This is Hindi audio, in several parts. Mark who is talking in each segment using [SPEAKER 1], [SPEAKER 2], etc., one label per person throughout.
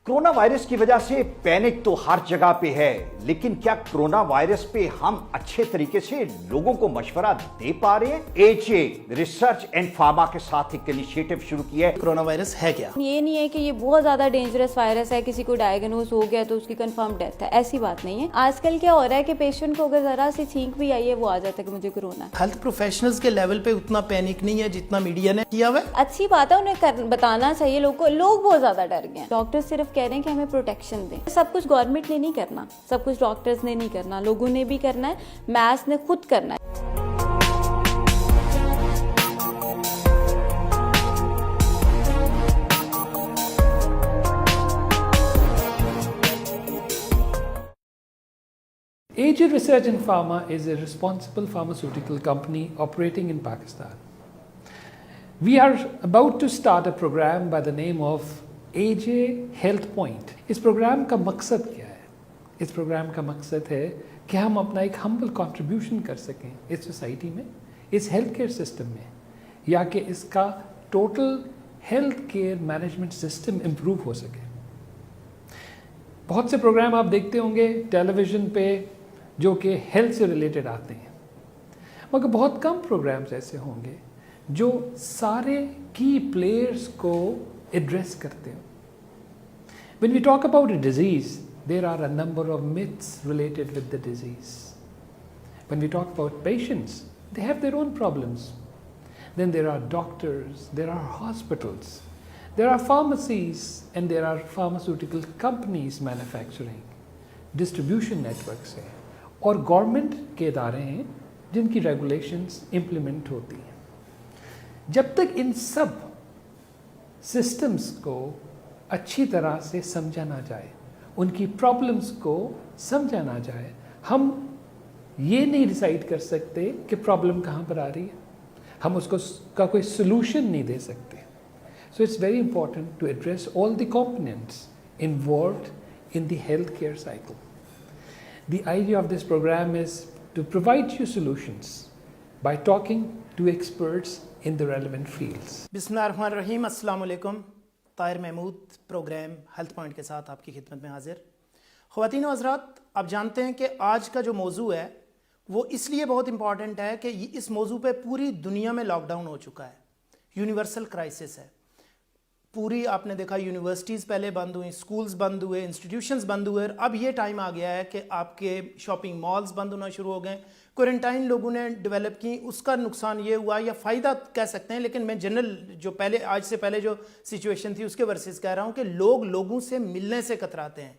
[SPEAKER 1] कोरोना वायरस की वजह से पैनिक तो हर जगह पे है, लेकिन क्या कोरोना वायरस पे हम अच्छे तरीके से लोगों को मशवरा दे पा रहे हैं? एजे रिसर्च एंड फार्मा के साथ एक इनिशिएटिव शुरू किया है।
[SPEAKER 2] कोरोना वायरस है क्या?
[SPEAKER 3] ये नहीं है कि ये बहुत ज्यादा डेंजरस वायरस है, किसी को डायग्नोज हो गया तो उसकी कंफर्म डेथ है, ऐसी बात नहीं है। आजकल क्या हो रहा है कि पेशेंट को अगर जरा सी छींक भी आई है वो आ जाता है कि मुझे कोरोना है।
[SPEAKER 2] हेल्थ प्रोफेशनल्स के लेवल पे उतना पैनिक नहीं है जितना मीडिया ने किया हुआ है।
[SPEAKER 3] अच्छी बात है, उन्हें बताना चाहिए लोगों को। लोग बहुत ज्यादा डर गए हैं। डॉक्टर सिर्फ कह रहे हैं कि हमें प्रोटेक्शन दें। सब कुछ गवर्नमेंट ने नहीं करना, सब कुछ डॉक्टर्स ने नहीं करना, लोगों ने भी करना है, मैस ने खुद करना है।
[SPEAKER 4] AJ Research and Pharma is a responsible pharmaceutical company operating in Pakistan. We are about to start a program by the name of AJ Health Point. इस प्रोग्राम का मकसद क्या है? इस प्रोग्राम का मकसद है कि हम अपना एक हम्बल कंट्रीब्यूशन कर सकें इस सोसाइटी में, इस हेल्थ केयर सिस्टम में, या कि इसका total health care management system improve हो सके। बहुत से प्रोग्राम आप देखते होंगे टेलीविज़न पे जो कि हेल्थ से रिलेटेड आते हैं, मगर बहुत कम प्रोग्राम्स ऐसे होंगे जो सारे की प्लेयर्स को एड्रेस करते हो। When we talk about a disease, there are a number of myths related with the disease. When we talk about patients, they have their own problems. Then there are doctors, there are hospitals, there are pharmacies, and there are pharmaceutical companies manufacturing, distribution networks हैं, और गवर्नमेंट के इदारे हैं जिनकी रेगुलेशंस इम्प्लीमेंट होती हैं। जब तक इन सब सिस्टम्स को अच्छी तरह से समझा ना जाए, उनकी प्रॉब्लम्स को समझा ना जाए, हम ये नहीं डिसाइड कर सकते कि प्रॉब्लम कहाँ पर आ रही है, हम उसको का कोई सोल्यूशन नहीं दे सकते। So it's very important to address all the components involved in the health care cycle. The idea of this program is to provide you solutions by talking to experts in the relevant fields.
[SPEAKER 2] बिस्मिल्लाहिर्रहमानिर्रहीम, अस्सलाम वालेकुम। Tahir Mahmood program health point के साथ आपकी खिदमत में हाजिर। ख़वातीन व हज़रात, आप जानते हैं कि आज का जो मौजू है वो इसलिए बहुत इंपॉर्टेंट है कि इस मौजू पे पूरी दुनिया में लॉकडाउन हो चुका है, यूनिवर्सल क्राइसिस है। पूरी आपने देखा यूनिवर्सिटीज़ पहले बंद हुई, स्कूल्स बंद हुए, इंस्टीट्यूशंस बंद हुए, और अब ये टाइम आ गया है कि आपके शॉपिंग मॉल्स बंद होना शुरू हो गए। क्वारंटाइन लोगों ने डेवलप की, उसका नुकसान ये हुआ या फ़ायदा कह सकते हैं, लेकिन मैं जनरल जो पहले आज से पहले जो सिचुएशन थी उसके वर्सेस कह रहा हूँ कि लोग लोगों से मिलने से कतराते हैं,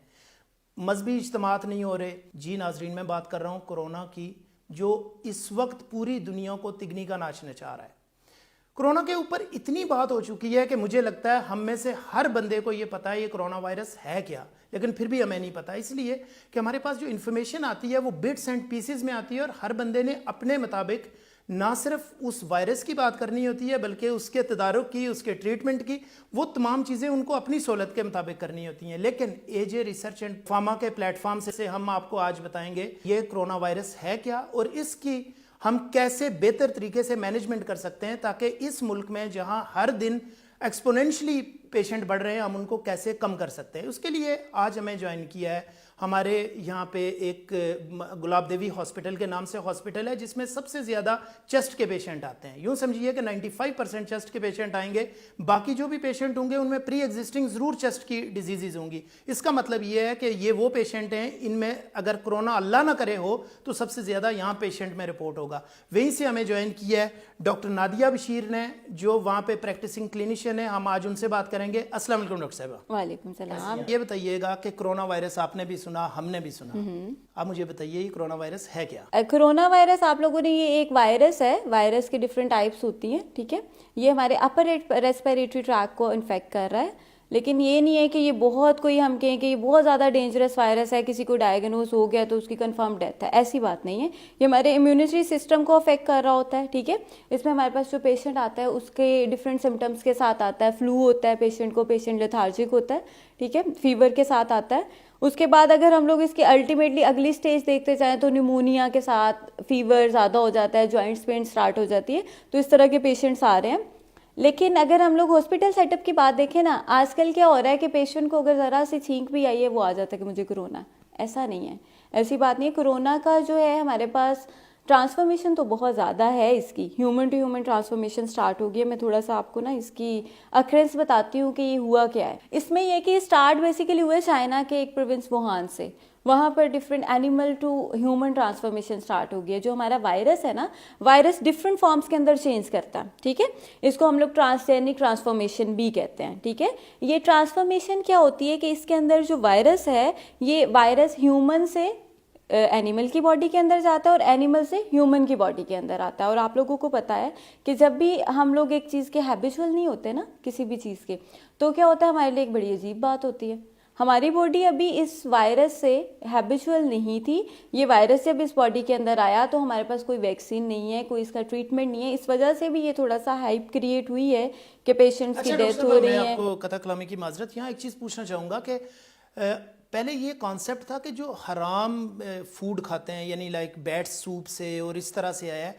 [SPEAKER 2] मजहबी इज्तिमात नहीं हो रहे। जी नाजरीन, मैं बात कर रहा हूँ कोरोना की, जो इस वक्त पूरी दुनिया को तिगनी का नाच नचा रहा है। कोरोना के ऊपर इतनी बात हो चुकी है कि मुझे लगता है हम में से हर बंदे को ये पता है ये कोरोना वायरस है क्या, लेकिन फिर भी हमें नहीं पता, इसलिए कि हमारे पास जो इन्फॉर्मेशन आती है वो बिट्स एंड पीसेस में आती है, और हर बंदे ने अपने मुताबिक ना सिर्फ उस वायरस की बात करनी होती है बल्कि उसके तदारुक की, उसके ट्रीटमेंट की, वो तमाम चीज़ें उनको अपनी सहूलत के मुताबिक करनी होती हैं। लेकिन एजे रिसर्च एंड फार्मा के प्लेटफॉर्म से हम आपको आज बताएंगे ये कोरोना वायरस है क्या और इसकी हम कैसे बेहतर तरीके से मैनेजमेंट कर सकते हैं, ताकि इस मुल्क में जहां हर दिन एक्सपोनेंशली पेशेंट बढ़ रहे हैं हम उनको कैसे कम कर सकते हैं। उसके लिए आज हमें ज्वाइन किया है हमारे यहाँ पे एक गुलाब देवी हॉस्पिटल के नाम से हॉस्पिटल है जिसमें सबसे ज़्यादा चेस्ट के पेशेंट आते हैं। यूँ समझिए कि 95% चेस्ट के पेशेंट आएंगे, बाकी जो भी पेशेंट होंगे उनमें प्री एग्जिस्टिंग ज़रूर चेस्ट की डिजीज़ होंगी। इसका मतलब ये है कि ये वो पेशेंट हैं, इनमें अगर कोरोना अल्लाह ना करे हो तो सबसे ज़्यादा यहाँ पेशेंट में रिपोर्ट होगा। वहीं से हमें ज्वाइन किया है डॉक्टर नादिया बशीर ने, जो वहाँ पे प्रैक्टिसिंग क्लिनिशियन है। हम आज उनसे बात करेंगे। अस्सलाम वालेकुम डॉक्टर साहब।
[SPEAKER 3] वालेकुम सलाम।
[SPEAKER 2] ये बताइएगा कि कोरोना वायरस आपने भी सुना, हमने भी सुना, आप मुझे बताइए ये कोरोना वायरस है क्या?
[SPEAKER 3] कोरोना वायरस आप लोगों ने, ये एक वायरस है, वायरस की डिफरेंट टाइप्स होती हैं, ठीक है। ये हमारे अपर रेस्पिरेटरी ट्रैक को इन्फेक्ट कर रहा है, लेकिन ये नहीं है कि ये बहुत कोई हम कहें कि ये बहुत ज़्यादा डेंजरस वायरस है, किसी को डायग्नोज हो गया तो उसकी कंफर्म डेथ है, ऐसी बात नहीं है। ये हमारे इम्यूनिटी सिस्टम को अफेक्ट कर रहा होता है, ठीक है। इसमें हमारे पास जो पेशेंट आता है उसके डिफरेंट सिम्टम्स के साथ आता है। फ्लू होता है पेशेंट को, पेशेंट लेथार्जिक होता है, ठीक है, फीवर के साथ आता है। उसके बाद अगर हम लोग इसकी अल्टीमेटली अगली स्टेज देखते जाएं तो निमोनिया के साथ फीवर ज़्यादा हो जाता है, जॉइंट्स पेन स्टार्ट हो जाती है, तो इस तरह के पेशेंट्स आ रहे हैं। लेकिन अगर हम लोग हॉस्पिटल सेटअप की बात देखें ना, आजकल क्या हो रहा है कि पेशेंट को अगर ज़रा सी छींक भी आई है वो आ जाता है कि मुझे कोरोना। ऐसा नहीं है, ऐसी बात नहीं है। कोरोना का जो है हमारे पास ट्रांसफॉर्मेशन तो बहुत ज़्यादा है, इसकी human to human transformation start हो गई है। मैं थोड़ा सा आपको ना इसकी अक्रेंस बताती हूँ कि ये हुआ क्या है। इसमें यह कि स्टार्ट बेसिकली हुआ चाइना के एक प्रोविंस वुहान से। वहाँ पर different animal to human transformation start हो गई है। जो हमारा वायरस है ना, वायरस डिफरेंट फॉर्म्स के अंदर चेंज करता है, ठीक है। इसको हम लोग ट्रांसजेनिक ट्रांसफॉर्मेशन भी कहते हैं, ठीक है। ये ट्रांसफॉर्मेशन क्या होती है कि इसके अंदर जो वायरस है, ये वायरस ह्यूमन से एनिमल की बॉडी के अंदर जाता है और एनिमल से ह्यूमन की बॉडी के अंदर आता है। और आप लोगों को पता है कि जब भी हम लोग एक चीज़ के हैबिचुअल नहीं होते ना, किसी भी चीज़ के, तो क्या होता है, हमारे लिए एक बड़ी अजीब बात होती है। हमारी बॉडी अभी इस वायरस से हैबिचुअल नहीं थी। ये वायरस जब इस बॉडी के अंदर आया तो हमारे पास कोई वैक्सीन नहीं है, कोई इसका ट्रीटमेंट नहीं है। इस वजह से भी ये थोड़ा सा हाइप क्रिएट हुई है कि पेशेंट्स की डेथ हो रही है।
[SPEAKER 2] मैं आपको कथा कलामी की माजरत, यहाँ एक चीज़ पूछना चाहूँगा कि पहले ये कॉन्सेप्ट था कि जो हराम फूड खाते हैं, यानी लाइक बैट सूप से और इस तरह से आया है।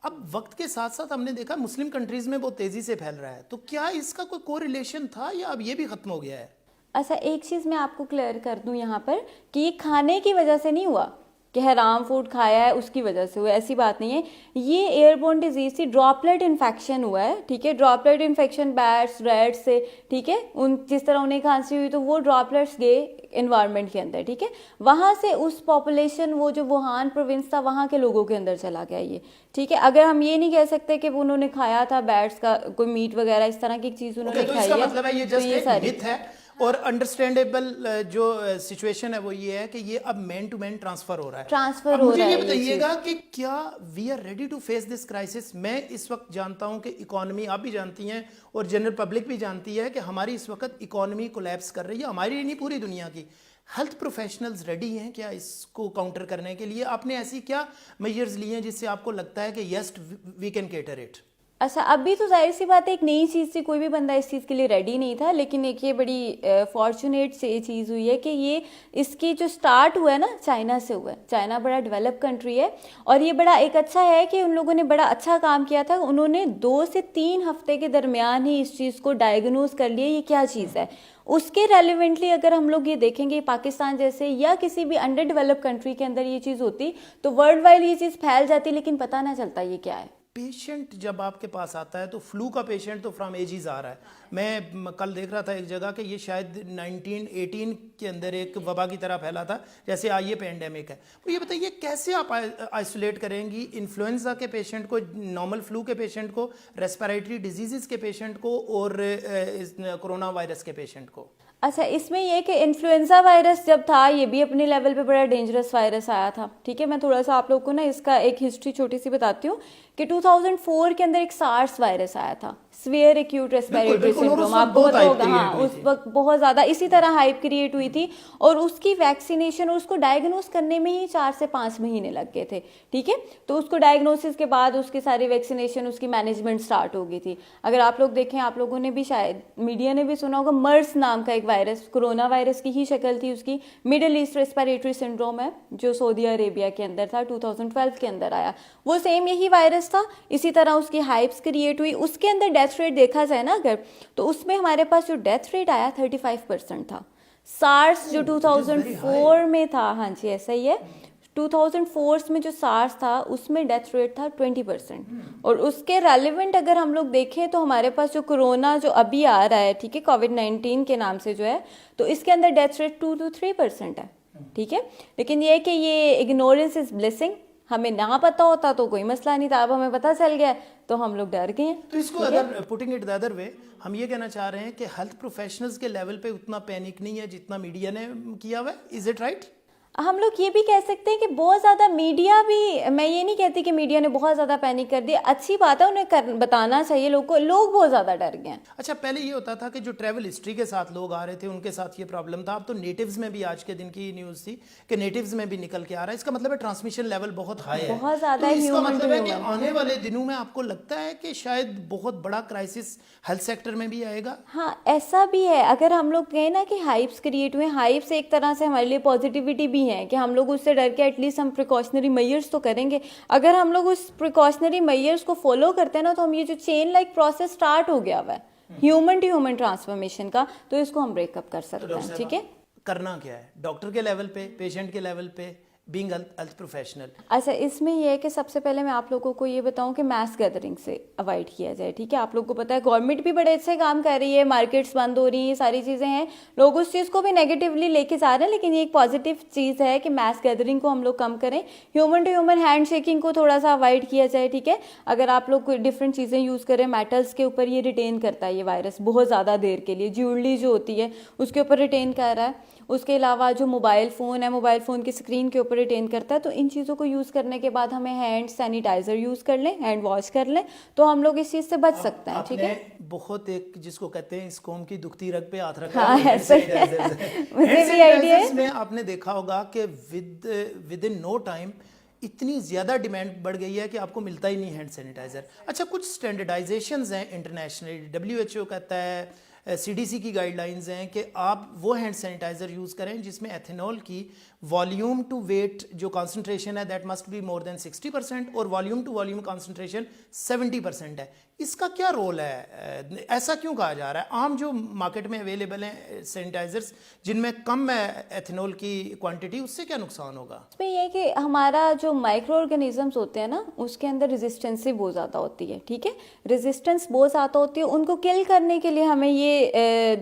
[SPEAKER 2] अब वक्त के साथ साथ हमने देखा मुस्लिम कंट्रीज़ में बहुत तेज़ी से फैल रहा है। तो क्या इसका कोई कोरिलेशन था या अब ये भी ख़त्म हो गया है?
[SPEAKER 3] अच्छा, एक चीज़ मैं आपको क्लियर कर दूं यहाँ पर कि ये खाने की वजह से नहीं हुआ कि हराम फूड खाया है उसकी वजह से हुआ, ऐसी बात नहीं है। ये एयरबोर्न डिजीज थी, ड्रॉपलेट इन्फेक्शन हुआ है, ठीक है। ड्रॉपलेट इन्फेक्शन बैट्स, रैट्स से, ठीक है। उन जिस तरह उन्हें खांसी हुई तो वो ड्रॉपलेट्स गए इन्वायरमेंट के अंदर, ठीक है। वहाँ से उस पॉपुलेशन, वो जो वुहान प्रोविंस था, वहाँ के लोगों के अंदर चला गया ये, ठीक है। अगर हम ये नहीं कह सकते कि वो उन्होंने खाया था बैट्स का कोई मीट वगैरह, इस तरह की चीज़ उन्होंने खाई है।
[SPEAKER 2] मतलब है ये जस्ट एक मिथ है और अंडरस्टैंडेबल जो सिचुएशन है वो ये है कि ये अब मैन टू मैन ट्रांसफर हो रहा है।
[SPEAKER 3] ट्रांसफर हो
[SPEAKER 2] मुझे
[SPEAKER 3] रहा
[SPEAKER 2] ये
[SPEAKER 3] है।
[SPEAKER 2] बताइएगा कि क्या we are ready to face this crisis? मैं इस वक्त जानता हूं कि इकोनॉमी, आप भी जानती हैं और जनरल पब्लिक भी जानती है कि हमारी इस वक्त इकोनॉमी कोलैप्स कर रही है, हमारी नहीं पूरी दुनिया की। हेल्थ प्रोफेशनल्स रेडी हैं क्या इसको काउंटर करने के लिए? आपने ऐसी क्या मेजर्स लिए हैं जिससे आपको लगता है कि yes we can cater it?
[SPEAKER 3] अच्छा, अभी तो जाहिर सी बात है, एक नई चीज़ थी, कोई भी बंदा इस चीज़ के लिए रेडी नहीं था। लेकिन एक ये बड़ी फॉर्चुनेट से चीज़ हुई है कि ये इसकी जो स्टार्ट हुआ है ना, चाइना से हुआ है। चाइना बड़ा डेवलप कंट्री है और ये बड़ा एक अच्छा है कि उन लोगों ने बड़ा अच्छा काम किया था। उन्होंने 2 से 3 हफ्ते के दरमियान ही इस चीज़ को डायग्नोज कर लिया ये क्या चीज़ है। उसके रेलिवेंटली अगर हम लोग ये देखेंगे पाकिस्तान जैसे या किसी भी अंडर डेवलप कंट्री के अंदर ये चीज़ होती तो वर्ल्ड वाइड ये चीज़ फैल जाती, लेकिन पता ना चलता ये क्या है।
[SPEAKER 2] पेशेंट जब आपके पास आता है तो फ्लू का पेशेंट तो फ्रॉम एजीज आ रहा है। मैं कल देख रहा था एक जगह कि ये शायद 1918 के अंदर एक वबा की तरह फैला था, जैसे आज ये पेंडेमिक है। तो ये बताइए कैसे आप आइसोलेट करेंगी इन्फ्लुएंजा के पेशेंट को, नॉर्मल फ्लू के पेशेंट को, रेस्पिरेटरी डिजीज़ के पेशेंट को और कोरोना वायरस के पेशेंट को?
[SPEAKER 3] अच्छा, इसमें यह कि इन्फ्लुएंजा वायरस जब था ये भी अपने लेवल पे बड़ा डेंजरस वायरस आया था, ठीक है। मैं थोड़ा सा आप लोग को ना इसका एक हिस्ट्री छोटी सी बताती हूँ कि 2004 के अंदर एक सार्स वायरस आया था, सीवियर एक्यूट रेस्पिरेटरी सिंड्रोम, आपको पता होगा। हाँ, उस वक्त बहुत ज़्यादा इसी तरह हाइप क्रिएट हुई थी और उसकी वैक्सीनेशन और उसको डायग्नोस करने में ही 4 से 5 महीने लग गए थे, ठीक है। तो उसको डायग्नोसिस के बाद उसकी सारी वैक्सीनेशन, उसकी मैनेजमेंट स्टार्ट हो गई थी। अगर आप लोग देखें, आप लोगों ने भी शायद मीडिया ने भी सुना होगा, मर्स नाम का एक वायरस, कोरोना वायरस की ही शक्ल थी उसकी, मिडिल ईस्ट रेस्पिरेटरी सिंड्रोम है जो सऊदी अरेबिया के अंदर था, 2012 के अंदर आया। वो सेम यही वायरस था, इसी तरह उसकी हाइप्स क्रिएट हुई। उसके अंदर डेथ रेट देखा जाए ना अगर, तो उसमें हमारे पास जो डेथ रेट आया 35% था। सार्स जो 2004 में था, हाँ जी ऐसा ही है, 2004 में जो सार्स था उसमें डेथ रेट था 20%। और उसके रेलिवेंट अगर हम लोग देखें तो हमारे पास जो कोरोना जो अभी आ रहा है, ठीक है, कोविड-19 के नाम से जो है, तो इसके अंदर डेथ रेट 2 to 3% है, ठीक है। लेकिन ये है कि ये इग्नोरेंस इज ब्लेसिंग, हमें ना पता होता तो कोई मसला नहीं था, अब हमें पता चल गया तो हम लोग डर गए हैं।
[SPEAKER 2] तो इसको अगर putting it the other way, हम ये कहना चाह रहे हैं कि हेल्थ प्रोफेशनल्स के लेवल पे उतना पैनिक नहीं है जितना मीडिया ने किया हुआ है। Is it right?
[SPEAKER 3] हम लोग ये भी कह सकते हैं कि बहुत ज़्यादा मीडिया भी, मैं ये नहीं कहती कि मीडिया ने बहुत ज़्यादा पैनिक कर दिया, अच्छी बात है, उन्हें बताना चाहिए लोगों को, लोग बहुत ज़्यादा डर गए हैं।
[SPEAKER 2] अच्छा, पहले ये होता था कि जो ट्रैवल हिस्ट्री के साथ लोग आ रहे थे उनके साथ ये प्रॉब्लम था। अब तो नेटिव्स में भी, आज के दिन की न्यूज़ थी कि नेटिव्स में भी निकल के आ रहा है। इसका मतलब है ट्रांसमिशन लेवल बहुत हाई है,
[SPEAKER 3] बहुत ज़्यादा।
[SPEAKER 2] तो इसका मतलब है कि आने वाले दिनों में आपको लगता है कि शायद बहुत बड़ा क्राइसिस हेल्थ सेक्टर में भी आएगा?
[SPEAKER 3] हाँ, ऐसा भी है। अगर हम लोग कहें ना कि हाइप्स क्रिएट हुए, हाइप्स एक तरह से हमारे लिए पॉजिटिविटी भी नहीं है कि हम लोग उससे डर के एटलीस्ट हम प्रिकॉशनरी मेजर्स तो करेंगे। अगर हम लोग उस प्रिकॉशनरी मेजर्स को फॉलो करते हैं ना, तो हम ये जो चेन लाइक प्रोसेस स्टार्ट हो गया हुआ है ह्यूमन टू ह्यूमन ट्रांसफॉर्मेशन का, तो इसको हम ब्रेकअप कर सकते हैं। ठीक है,
[SPEAKER 2] करना क्या है डॉक्टर के लेवल पे, पेशेंट के लेवल पे, बीइंग हेल्थ प्रोफेशनल?
[SPEAKER 3] अच्छा, इसमें ये है कि सबसे पहले मैं आप लोगों को ये बताऊं कि मैस गैदरिंग से अवॉइड किया जाए। ठीक है, आप लोगों को पता है गवर्नमेंट भी बड़े अच्छे काम कर रही है, मार्केट्स बंद हो रही हैं, ये सारी चीज़ें हैं, लोग उस चीज़ को भी नेगेटिवली लेके जा रहे हैं, लेकिन ये एक पॉजिटिव चीज़ है कि मैस गैदरिंग को हम लोग कम करें, human to human hand shaking को थोड़ा सा अवॉइड किया जाए। ठीक है, अगर आप लोग कोई डिफरेंट चीज़ें यूज़ करें, मेटल्स के ऊपर ये रिटेन करता है ये वायरस बहुत ज़्यादा देर के लिए, ज्वेलरी जो होती है उसके ऊपर रिटेन कर रहा है, उसके अलावा जो मोबाइल फ़ोन है, मोबाइल फ़ोन की स्क्रीन के ऊपर रिटेन करता है। तो इन चीज़ों को यूज़ करने के बाद हमें हैंड सैनिटाइज़र यूज़ कर लें, हैंड वॉश कर लें, तो हम लोग इस चीज़ से बच सकते हैं। ठीक है,
[SPEAKER 2] बहुत एक जिसको कहते हैं इस कौम की दुखती रग पे हाथ रखा
[SPEAKER 3] हाँ,
[SPEAKER 2] है,
[SPEAKER 3] ऐसा मुझे भी आइडिया है।
[SPEAKER 2] में आपने देखा होगा कि विद इन नो टाइम इतनी ज़्यादा डिमांड बढ़ गई है कि आपको मिलता ही नहीं हैंड सैनिटाइज़र। अच्छा, कुछ स्टैंडर्डाइजेशंस हैं इंटरनेशनली, WHO कहता है, CDC की गाइडलाइंस हैं कि आप वो हैंड सैनिटाइज़र यूज़ करें जिसमें एथेनॉल की वॉल्यूम टू वेट जो कॉन्सेंट्रेशन है that must be more than 60% और वॉल्यूम टू वॉल्यूम कॉन्सेंट्रेशन 70% है। इसका क्या रोल है, ऐसा क्यों कहा जा रहा है? आम जो मार्केट में अवेलेबल हैं सैनिटाइजर्स जिनमें कम है एथेनॉल की क्वांटिटी, उससे क्या नुकसान होगा?
[SPEAKER 3] इसमें ये है कि हमारा जो माइक्रो ऑर्गेनिजम्स होते हैं ना, उसके अंदर रेजिस्टेंसी बहुत ज़्यादा होती है। ठीक है, रेजिस्टेंस बहुत ज़्यादा होती है, उनको किल करने के लिए हमें ये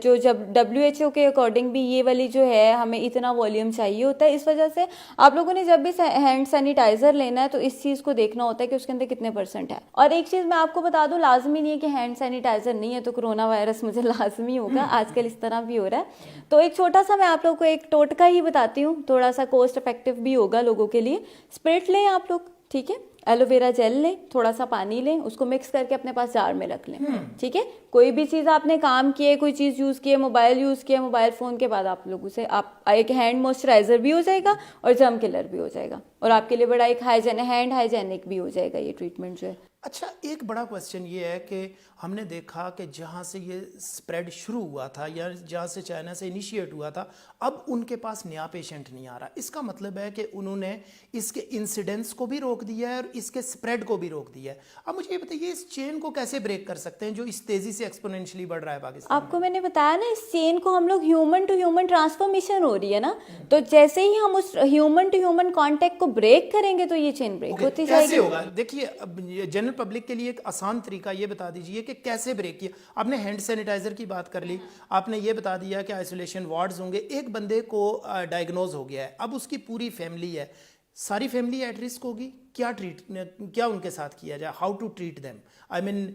[SPEAKER 3] जो जब WHO के अकॉर्डिंग भी ये वाली जो है हमें इतना वॉल्यूम चाहिए होता है। इस वजह से आप लोगों ने जब भी हैंड सैनिटाइजर लेना है तो इस चीज़ को देखना होता है कि उसके अंदर कितने % है। और एक चीज़ मैं आपको बता दूं, लाजमी नहीं है कि हैंड सैनिटाइजर नहीं है तो कोरोना वायरस मुझे लाजमी होगा, आजकल इस तरह भी हो रहा है। तो एक छोटा सा मैं आप लोग को एक टोटका ही बताती हूँ, थोड़ा सा कॉस्ट इफेक्टिव भी होगा लोगों के लिए। स्प्रिट लें आप लोग, ठीक है, एलोवेरा जेल लें, थोड़ा सा पानी लें, उसको मिक्स करके अपने पास जार में रख लें। ठीक है, कोई भी चीज़ आपने काम किए, कोई चीज़ यूज़ की है, मोबाइल यूज़ किया, मोबाइल फ़ोन के बाद आप लोग उसे आप एक हैंड मॉइस्चराइजर भी हो जाएगा और जर्म किलर भी हो जाएगा, और आपके लिए बड़ा एक हैंड हाइजेनिक भी हो जाएगा ये ट्रीटमेंट जो है।
[SPEAKER 2] अच्छा, एक बड़ा क्वेश्चन ये है कि हमने देखा कि जहाँ से ये स्प्रेड शुरू हुआ था या जहाँ से चाइना से इनिशिएट हुआ था, अब उनके पास नया पेशेंट नहीं आ रहा। इसका मतलब है कि उन्होंने इसके इंसिडेंस को भी रोक दिया है और इसके स्प्रेड को भी रोक दिया है। अब मुझे ये बताइए, इस चेन को कैसे ब्रेक कर सकते हैं जो इस तेज़ी से एक्सपोनेंशियली बढ़ रहा है पाकिस्तान
[SPEAKER 3] आपको मैंने बताया ना, इस चेन को हम लोग ह्यूमन टू ह्यूमन ट्रांसफॉर्मेशन हो रही है ना, तो जैसे ही हम उस ह्यूमन टू ह्यूमन कॉन्टेक्ट को ब्रेक करेंगे तो ये चेन ब्रेक होती जाएगी।
[SPEAKER 2] कैसे होगा? देखिए, अब जनरल पब्लिक के लिए एक आसान तरीका ये बता दीजिए कि कैसे ब्रेक किया। आपने हैंड सैनिटाइजर की बात कर ली, आपने ये बता दिया कि आइसोलेशन वार्ड्स होंगे, एक बंदे को डायग्नोज हो गया है, अब उसकी पूरी फैमिली है, सारी फैमिली एट रिस्क होगी, क्या उनके साथ किया जाए, how to treat them, I mean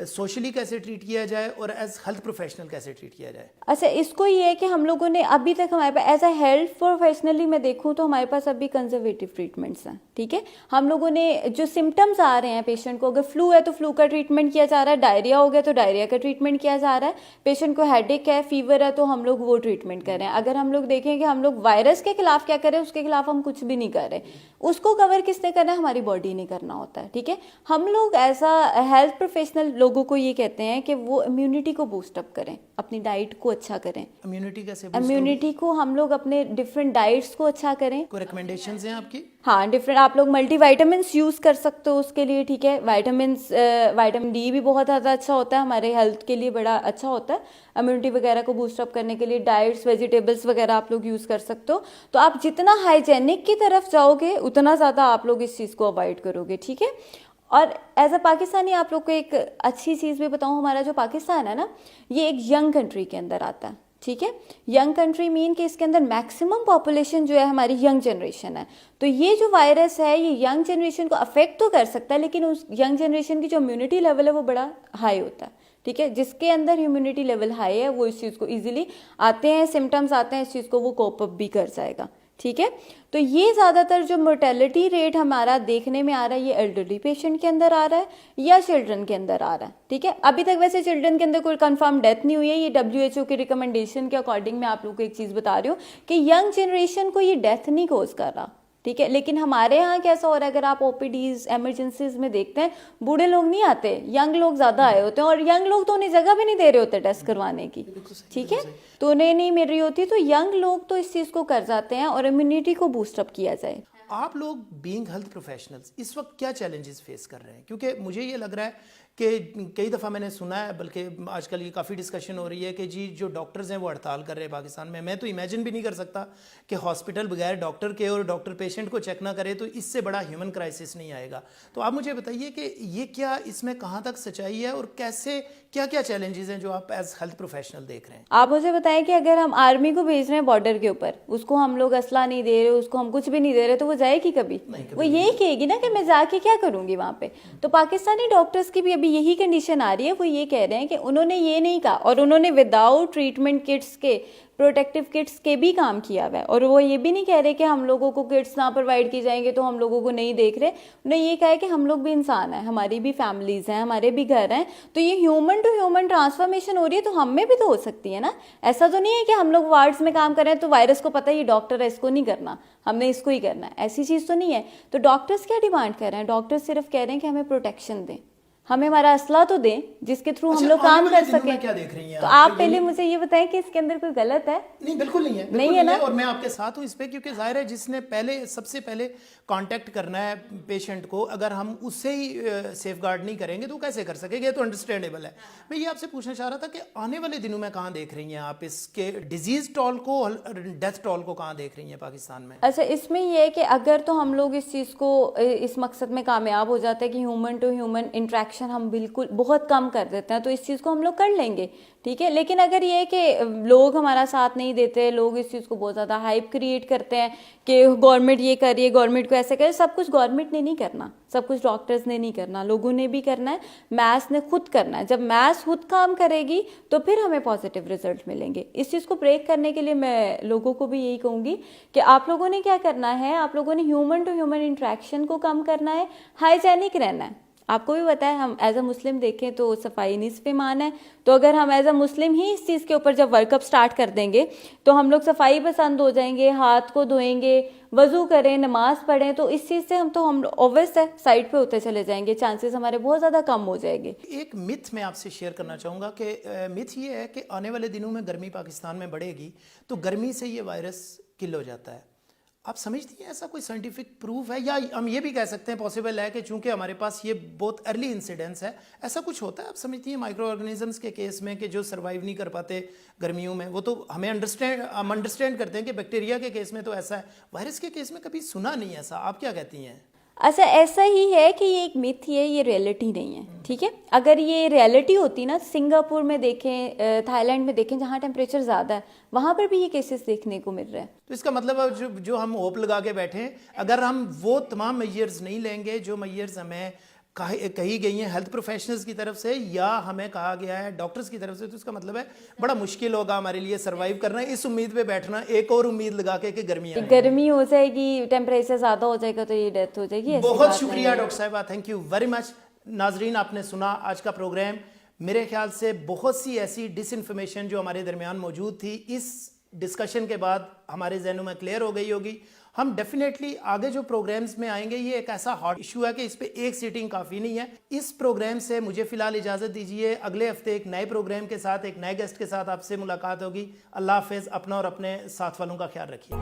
[SPEAKER 2] socially कैसे ट्रीट किया जाए और एज हेल्थ प्रोफेशनल कैसे ट्रीट किया जाए?
[SPEAKER 3] अच्छा, इसको ये है कि हम लोगों ने अभी तक हमारे पास एज अ हेल्थ प्रोफेशनली मैं देखूं तो हमारे पास अभी कंजर्वेटिव ट्रीटमेंट्स हैं। ठीक है, हम लोगों ने जो सिम्टम्स आ रहे हैं पेशेंट को, अगर फ्लू है तो फ्लू का ट्रीटमेंट किया जा रहा है, डायरिया हो गया तो डायरिया का ट्रीटमेंट किया जा रहा है, पेशेंट को हेडेक है, फीवर है तो हम लोग वो ट्रीटमेंट कर रहे हैं। अगर हम लोग देखें कि हम लोग वायरस के खिलाफ क्या करें, उसके खिलाफ हम कुछ भी नहीं कर रहे, उसको कवर किसने करना है, हमारी बॉडी ने करना होता है। ठीक है, हम लोग एज अ हेल्थ प्रोफेशनल लोगों को ये कहते हैं कि वो इम्यूनिटी को बूस्ट अप करें, अपनी डाइट को अच्छा करें।
[SPEAKER 2] इम्यूनिटी कैसे?
[SPEAKER 3] इम्यूनिटी को हम लोग अपने डिफरेंट डाइट्स को अच्छा करें।
[SPEAKER 2] कोई रिकमेंडेशंस हैं आपकी?
[SPEAKER 3] हाँ, डिफरेंट आप लोग मल्टीविटामिन्स यूज़ कर सकते हो उसके लिए। ठीक है, विटामिन डी भी बहुत ज़्यादा अच्छा होता है, हमारे हेल्थ के लिए बड़ा अच्छा होता है, इम्यूनिटी वगैरह को बूस्ट अप करने के लिए। डाइट्स, वेजिटेबल्स वगैरह आप लोग यूज़ कर सकते हो। तो आप जितना हाइजेनिक की तरफ जाओगे उतना ज़्यादा आप लोग इस चीज़ को अवॉइड करोगे। ठीक है, और एज अ पाकिस्तानी आप लोग को एक अच्छी चीज़ भी बताऊँ, हमारा जो पाकिस्तान है ना, ये एक यंग कंट्री के अंदर आता है। ठीक है, यंग कंट्री मीन कि इसके अंदर मैक्सिमम पॉपुलेशन जो है हमारी यंग जनरेशन है। तो ये जो वायरस है ये यंग जनरेशन को अफेक्ट तो कर सकता है, लेकिन उस यंग जनरेशन की जो इम्यूनिटी लेवल है वो बड़ा हाई होता है। ठीक है, जिसके अंदर इम्यूनिटी लेवल हाई है वो इस चीज़ को ईजिली आते हैं, सिम्टम्स आते हैं, इस चीज़ को वो कोप अप भी कर जाएगा। ठीक है, तो ये ज़्यादातर जो मोर्टेलिटी रेट हमारा देखने में आ रहा है ये एल्डरली पेशेंट के अंदर आ रहा है या चिल्ड्रन के अंदर आ रहा है। ठीक है, अभी तक वैसे चिल्ड्रन के अंदर कोई कंफर्म डेथ नहीं हुई है, ये WHO की रिकमेंडेशन के अकॉर्डिंग मैं आप लोगों को एक चीज़ बता रही हूँ कि यंग जनरेशन को ये डेथ नहीं कोज कर रहा। ठीक है। लेकिन हमारे यहाँ कैसा हो रहा है, अगर आप ओपीडीज इमरजेंसीज में देखते हैं, बूढ़े लोग नहीं आते, यंग लोग ज्यादा आए होते हैं, और यंग लोग तो उन्हें जगह भी नहीं दे रहे होते टेस्ट करवाने की, ठीक है, तो उन्हें नहीं मिल रही होती, तो यंग लोग तो इस चीज को कर जाते हैं और इम्यूनिटी को बूस्टअप किया जाए।
[SPEAKER 2] आप लोग बीइंग हेल्थ प्रोफेशनल्स इस वक्त क्या चैलेंजेस फेस कर रहे हैं? क्योंकि मुझे ये लग रहा है कि कई दफ़ा मैंने सुना है, बल्कि आजकल ये काफ़ी डिस्कशन हो रही है कि जी जो डॉक्टर्स हैं वो हड़ताल कर रहे हैं पाकिस्तान में। मैं तो इमेजिन भी नहीं कर सकता कि हॉस्पिटल बगैर डॉक्टर के और डॉक्टर पेशेंट को चेक ना करे, तो इससे बड़ा ह्यूमन क्राइसिस नहीं आएगा। तो आप मुझे बताइए कि ये क्या, इसमें कहाँ तक सच्चाई है और कैसे, क्या क्या चैलेंजेस हैं जो आप एज हेल्थ प्रोफेशनल देख रहे हैं?
[SPEAKER 3] आप मुझे बताएं कि अगर हम आर्मी को भेज रहे हैं बॉर्डर के ऊपर, उसको हम लोग असला नहीं दे रहे, उसको हम कुछ भी नहीं दे रहे, तो वो जाएगी कभी? वो यही कहेगी ना कि मैं जाके क्या करूंगी वहां पे। तो पाकिस्तानी डॉक्टर्स की भी अभी यही कंडीशन आ रही है, वो ये कह रहे हैं कि उन्होंने ये नहीं कहा, और उन्होंने विदाउट ट्रीटमेंट किट्स के, प्रोटेक्टिव किट्स के भी काम किया हुआ है, और वो ये भी नहीं कह रहे कि हम लोगों को किट्स ना प्रोवाइड की जाएंगे तो हम लोगों को नहीं देख रहे। उन्होंने ये कहा है कि हम लोग भी इंसान हैं, हमारी भी फैमिलीज हैं, हमारे भी घर हैं, तो ये ह्यूमन टू ह्यूमन ट्रांसफॉर्मेशन हो रही है, तो हम में भी तो हो सकती है ना। ऐसा तो नहीं है कि हम लोग वार्ड्स में काम कर रहे हैं तो वायरस को पता है ये डॉक्टर है, इसको नहीं करना, हमने इसको ही करना है, ऐसी चीज़ तो नहीं है। तो डॉक्टर्स क्या डिमांड कर रहे हैं? डॉक्टर्स सिर्फ कह रहे हैं कि हमें प्रोटेक्शन दें, हमें हमारा असला तो दें जिसके थ्रू हम लोग काम कर सकें।
[SPEAKER 2] क्या देख रही हैं
[SPEAKER 3] तो आप पहले मुझे ये बताएं कि इसके अंदर कोई गलत है?
[SPEAKER 2] नहीं, बिल्कुल नहीं है, बिल्कुल
[SPEAKER 3] नहीं है ना।
[SPEAKER 2] और मैं आपके साथ हूँ इस पे, क्योंकि जाहिर है जिसने सबसे पहले कांटेक्ट करना है पेशेंट को, अगर हम उससे ही सेफ गार्ड नहीं करेंगे तो कैसे कर सकेंगे? तो अंडरस्टैंडेबल है। मैं ये आपसे पूछना चाह रहा था कि आने वाले दिनों में कहाँ देख रही हैं आप इसके डिजीज टॉल को, डेथ टॉल को कहाँ देख रही हैं पाकिस्तान में?
[SPEAKER 3] अच्छा, इसमें ये है कि अगर तो हम लोग इस चीज़ को, इस मकसद में कामयाब हो जाते हैं कि ह्यूमन टू ह्यूमन इंट्रैक्शन हम बिल्कुल बहुत कम कर देते हैं, तो इस चीज़ को हम लोग कर लेंगे, ठीक है। लेकिन अगर ये है कि लोग हमारा साथ नहीं देते, लोग इस चीज़ को बहुत ज़्यादा हाइप क्रिएट करते हैं कि गवर्नमेंट ये कर रही है, गवर्नमेंट को ऐसे करे, सब कुछ गवर्नमेंट ने नहीं करना, सब कुछ डॉक्टर्स ने नहीं करना, लोगों ने भी करना है, मैस ने खुद करना है। जब मैस खुद काम करेगी तो फिर हमें पॉजिटिव रिजल्ट मिलेंगे। इस चीज़ को ब्रेक करने के लिए मैं लोगों को भी यही कहूँगी कि आप लोगों ने क्या करना है, आप लोगों ने ह्यूमन टू ह्यूमन इंट्रैक्शन को कम करना है, हाइजेनिक रहना है। आपको भी पता है, हम एज अ मुस्लिम देखें तो सफाई निस्फ़ ईमान है, तो अगर हम एज अ मुस्लिम ही इस चीज़ के ऊपर जब वर्कअप स्टार्ट कर देंगे तो हम लोग सफाई पसंद हो जाएंगे, हाथ को धोएंगे, वजू करें, नमाज पढ़ें, तो इस चीज़ से हम ऑब्वियस है साइड पे होते चले जाएंगे, चांसेस हमारे बहुत ज़्यादा कम हो जाएंगे।
[SPEAKER 2] एक मिथ मैं आपसे शेयर करना चाहूँगा कि मिथ ये है कि आने वाले दिनों में गर्मी पाकिस्तान में बढ़ेगी तो गर्मी से ये वायरस किल हो जाता है। आप समझती हैं ऐसा कोई साइंटिफिक प्रूफ है, या हम ये भी कह सकते हैं पॉसिबल है कि चूंकि हमारे पास ये बहुत अर्ली इंसिडेंस है, ऐसा कुछ होता है? आप समझती हैं माइक्रो ऑर्गेनिजम्स के केस में कि जो सर्वाइव नहीं कर पाते गर्मियों में, वो तो हम अंडरस्टैंड करते हैं कि बैक्टीरिया के केस में तो ऐसा है, वायरस के केस में कभी सुना नहीं ऐसा। आप क्या कहती हैं?
[SPEAKER 3] अच्छा, ऐसा ही है कि ये एक मिथ ही है, ये रियलिटी नहीं है, ठीक है। अगर ये रियलिटी होती ना, सिंगापुर में देखें, थाईलैंड में देखें, जहाँ टेम्परेचर ज़्यादा है, वहाँ पर भी ये केसेस देखने को मिल रहे हैं।
[SPEAKER 2] तो इसका मतलब जो हम होप लगा के बैठे हैं, अगर हम वो तमाम मेजर्स नहीं लेंगे जो मेजर्स हमें कही गई हैं हेल्थ प्रोफेशनल्स की तरफ से या हमें कहा गया है डॉक्टर्स की तरफ से, तो इसका मतलब है बड़ा मुश्किल होगा हमारे लिए सरवाइव करना, इस उम्मीद पे बैठना, एक और उम्मीद लगा के कि गर्मी
[SPEAKER 3] हो जाएगी, टेम्परेचर ज़्यादा हो जाएगा तो ये डेथ हो जाएगी।
[SPEAKER 2] बहुत शुक्रिया डॉक्टर साहिबा, थैंक यू वेरी मच। नाजरीन, आपने सुना आज का प्रोग्राम। मेरे ख्याल से बहुत सी ऐसी डिसइंफॉर्मेशन जो हमारे दरमियान मौजूद थी, इस डिस्कशन के बाद हमारे जहनों में क्लियर हो गई होगी। हम डेफिनेटली आगे जो प्रोग्राम्स में आएंगे, ये एक ऐसा हॉट इशू है कि इस पे एक सीटिंग काफ़ी नहीं है। इस प्रोग्राम से मुझे फ़िलहाल इजाज़त दीजिए, अगले हफ्ते एक नए प्रोग्राम के साथ, एक नए गेस्ट के साथ आपसे मुलाकात होगी। अल्लाह हाफ़िज़, अपना और अपने साथ वालों का ख्याल रखिए।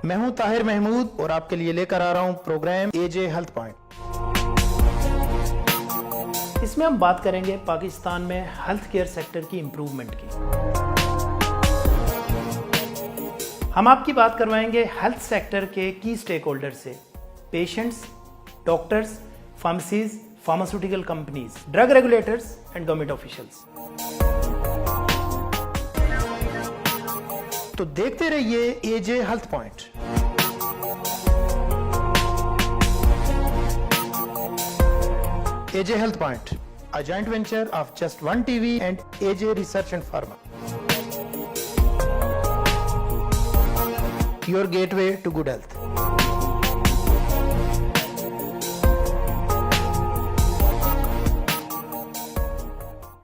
[SPEAKER 2] मैं हूं ताहिर महमूद और आपके लिए लेकर आ रहा हूं प्रोग्राम एजे हेल्थ पॉइंट। इसमें हम बात करेंगे पाकिस्तान में हेल्थ केयर सेक्टर की इम्प्रूवमेंट की। हम आपकी बात करवाएंगे हेल्थ सेक्टर के की स्टेक होल्डर से, patients, doctors, pharmacies, pharmaceutical companies, drug regulators and government officials. तो देखते रहिए AJ health point. AJ Health Point, a joint venture of Just One TV and AJ Research and Pharma. Your gateway to good health.